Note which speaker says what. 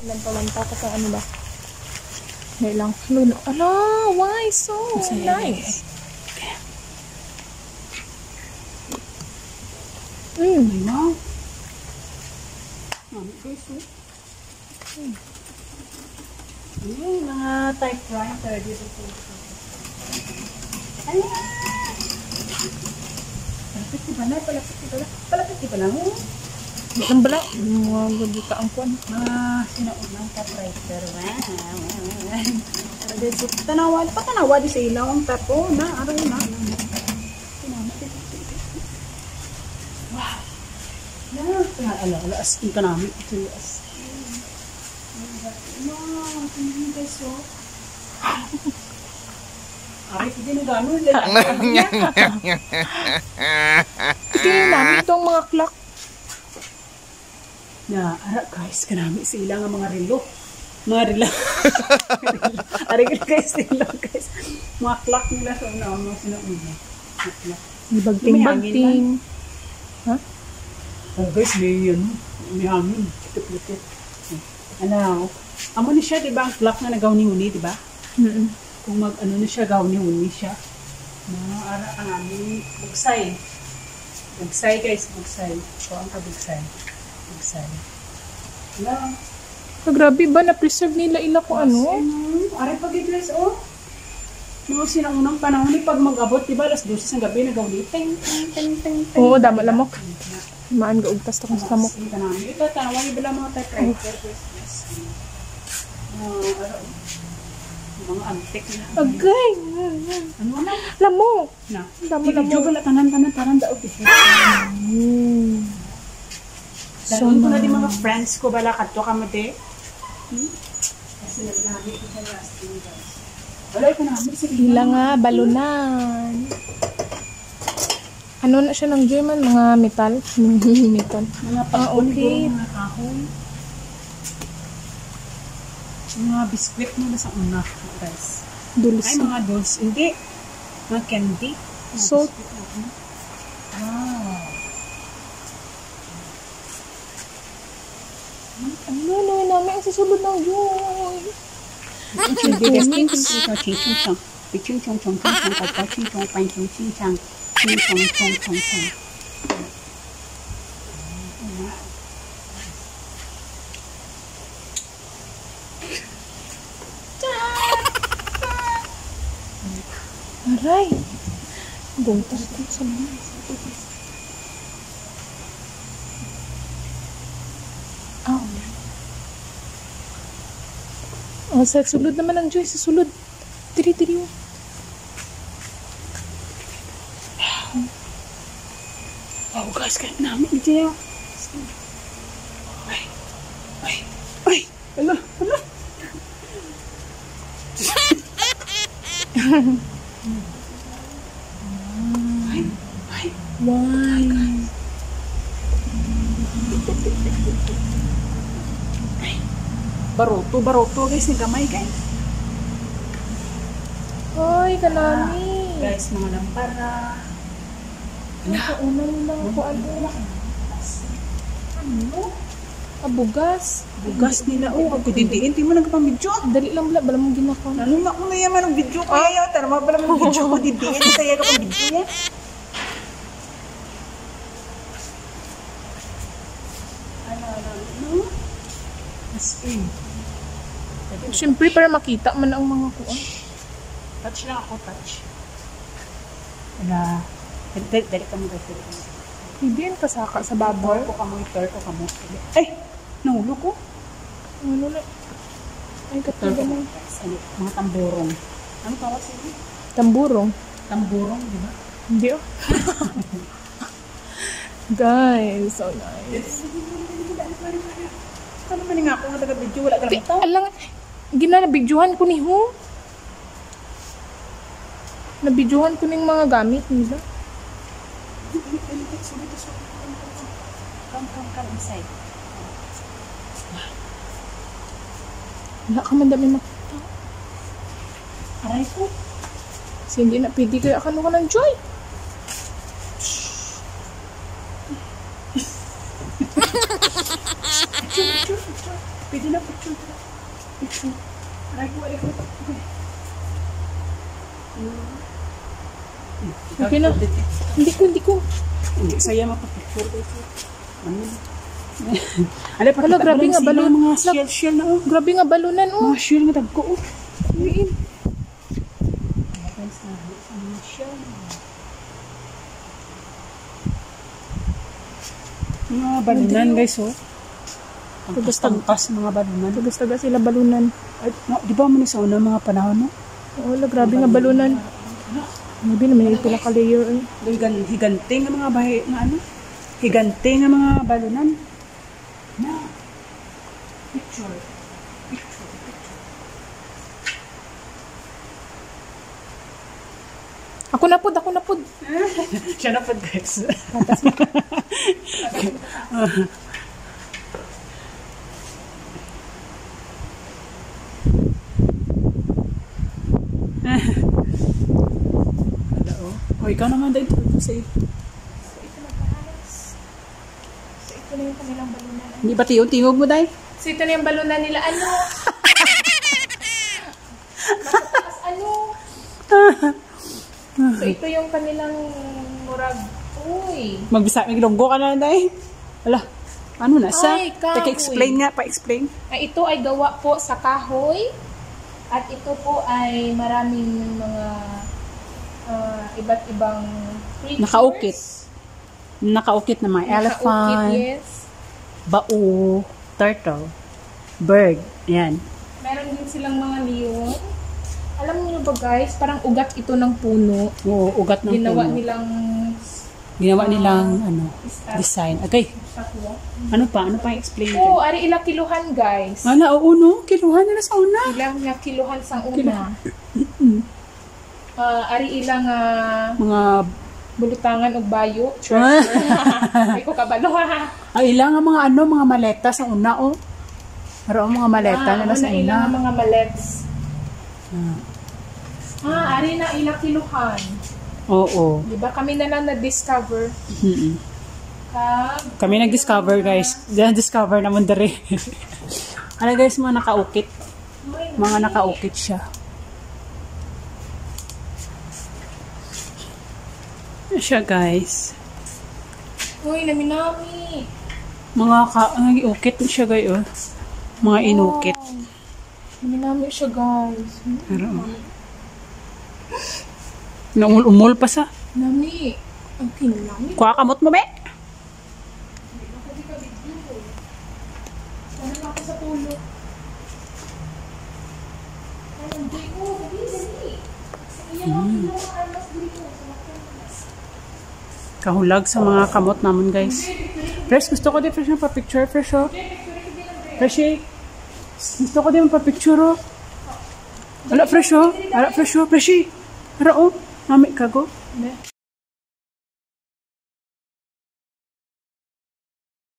Speaker 1: Lanta-lanta ka sa ano ba? Ngayon lang. Ala, why so nice?
Speaker 2: Wow. Guys, mga typewriter dito po. Ayan. Palapit di ba na?
Speaker 1: Ang bala. Mga gudita ang kuwan.
Speaker 2: Mga sinaunang typewriter. Tanawa. Patanawa di sa ilaw ang tapo na. Araw na. Wow. Ala, askin ka namin. Ito yung askin. Wow, tingin guys, oh. Ay, hindi na gano'n.
Speaker 1: Sige, namin itong mga clock.
Speaker 2: Na, ara guys, kanami sila nga mga relo. Mga relo. Ari guys, sila guys. Mga clock nila sa una-una.
Speaker 1: Bagting-bagting. Ha?
Speaker 2: Oh guys, may hangin. Kitip-kitip. Ano, amo na siya, diba? Ang clock na nagaw-ni-uni, diba? Kung mag-ano na siya, gaw-ni-uni siya. Ara ka namin. Bugsay. Bugsay guys, bugsay. So, ang kabugsay. Bugsay. Hello?
Speaker 1: So, grabe ba? Na-preserve nila ila ko ano?
Speaker 2: Ari pag guys, oh. Mga sinangunang panahon ni pag mag-abot, diba? Alas 12 ng gabi, nagaw-ni. Ting, ting, ting, ting, ting.
Speaker 1: Oo, dama lamok. Maan gaugtas to kung sa lamok.
Speaker 2: Ito, tanawang iba lang mga typewriter. Mga antik na.
Speaker 1: Agay!
Speaker 2: Ano na?
Speaker 1: Lamok!
Speaker 2: Na.
Speaker 1: Lamok.
Speaker 2: Wala, tanan daog. So, ko na di mga friends ko bala kadto ka mo de. Kasi nagnabi ko sa last day guys. Wala ko na.
Speaker 1: Sila nga, balunan. Ano na siya ng German? Mga metal? Metal.
Speaker 2: Mga
Speaker 1: okay.
Speaker 2: Mga kahoy. Mga biskwit nila sa una, guys.
Speaker 1: Dulce.
Speaker 2: Ay, mga dulce. Hindi. Mga candy.
Speaker 1: So,
Speaker 2: wow.
Speaker 1: ano namin ang susunod ng joy. Aray! Buntas ko sa mga. Oh. Oh, sa sulod naman ang Joy. Sa sulod. Diri.
Speaker 2: Wow, guys, kahit namin dito. Ay. Hala.
Speaker 1: Why?
Speaker 2: Baroto guys, ni gamay guys.
Speaker 1: Ay, kanami.
Speaker 2: Guys, mga lampara.
Speaker 1: Unang lang ako ano. Bugas.
Speaker 2: Bugas nila. Oh, ako didiin. Di mo nagpamidyo.
Speaker 1: Dali lang bala mong ginakaw.
Speaker 2: Naluma ko na yaman ang video ko. Ayaw, tarama pala mong video ko didiin. Saya ka pang video yan. Ano? As in.
Speaker 1: Siyempre, para makita man ang mga kuwan.
Speaker 2: Touch lang ako, touch. Wala. Dali ka mo guys.
Speaker 1: Hindi yan kasaka sa babaw.
Speaker 2: Turko ka mo. Ay! Nahulo ko.
Speaker 1: Ano na? Ay, katiga mo.
Speaker 2: Mga tamburong. Ano tawag sa'yo?
Speaker 1: Tamburong?
Speaker 2: Tamburong, di ba?
Speaker 1: Hindi oh. Guys, so nice.
Speaker 2: Ano man nga ako nga taga-video? Wala ka lang ito?
Speaker 1: Alang, ginanabidyohan ko ni Ho. Nabidyohan ko ng mga gamit nila.
Speaker 2: Come inside.
Speaker 1: Wala ka man dami makita.
Speaker 2: Aray ko.
Speaker 1: Kasi hindi na pwede kaya ka ng Joy.
Speaker 2: Pwede na picture. Picture. Aray ko. Okay.
Speaker 1: Okay na. Hindi ko.
Speaker 2: Hindi, saya mapapicture. Ala,
Speaker 1: Hala, grabe nga balon.
Speaker 2: Mga shell na, oh.
Speaker 1: Grabe nga balunan, oh.
Speaker 2: Mga shell nga tagko, oh.
Speaker 1: Uy,
Speaker 2: Mga balunan, guys, oh. Tangkas mga balunan.
Speaker 1: tagas sila balunan.
Speaker 2: Ay, di ba man sa una mga panahon, no?
Speaker 1: Wala, grabe nga balunan. Grabe naman yung pila ka-layer, eh.
Speaker 2: Higante nga mga bahay, nga ano? Higante nga mga balunan. Na. Picture.
Speaker 1: Ako na pod.
Speaker 2: Siya na po, guys. Oh, ikaw naman dahil sa iyo.
Speaker 1: So, ito na yung kanilang balunan.
Speaker 2: Hindi ba tingog mo dahil?
Speaker 1: So, ito na yung balunan nila. Ano? Matatas, ano? So, ito yung kanilang murag. Uy.
Speaker 2: Maglonggo ka na dahil. Wala. Ano na sa?
Speaker 1: Ay, kahoy.
Speaker 2: Explain nga, pa-explain.
Speaker 1: Ay, ito ay gawa po sa kahoy. At ito po ay maraming mga iba't ibang creatures.
Speaker 2: Nakaukit na mga elephant,
Speaker 1: yes.
Speaker 2: bao, turtle, bird. Yan.
Speaker 1: Meron din silang mga leon. Alam niyo ba guys, parang ugat ito ng puno.
Speaker 2: Oo, ugat ng
Speaker 1: Ginawa
Speaker 2: puno.
Speaker 1: Ginawa
Speaker 2: nilang design. Okay.
Speaker 1: statwa.
Speaker 2: Ano pa explain
Speaker 1: Oo, ari ila kiluhan guys.
Speaker 2: Ala, oo no, kiluhan nila sa una.
Speaker 1: Ilang nga kiluhan sang una. Ari ilang
Speaker 2: Mga
Speaker 1: bulutangan og bayo. Ay ko kabalo ha.
Speaker 2: ay ilang mga mga maleta sa una oh. Pero mga maleta na sa
Speaker 1: ilang
Speaker 2: una.
Speaker 1: mga malets. Ari na ilang kiluhan.
Speaker 2: Oo.
Speaker 1: Diba kami na lang na-discover.
Speaker 2: Kami nag-discover guys. Na-discover naman dere. Ano guys, mga nakaukit. Mga nakaukit siya. Siya guys.
Speaker 1: Uy, nami-nami.
Speaker 2: Mga ukit siya guys oh. Mga inukit.
Speaker 1: Nami-nami siya guys.
Speaker 2: Pero naumul-umul pa sa.
Speaker 1: Nami. Ang kinami.
Speaker 2: Kuha kamot mo be?
Speaker 1: Ano ako sa pulo? Ano, di ko. Dali. Sa iya mga almas dito.
Speaker 2: Kahulag sa mga kamot naman guys. Fresh, gusto ko din fresh na pa-picture. Fresh oh. Fresh eh. Gusto ko din pa-picture oh. Ala fresh oh. Ala fresh oh. Fresh eh. Ara oh. Mami kago.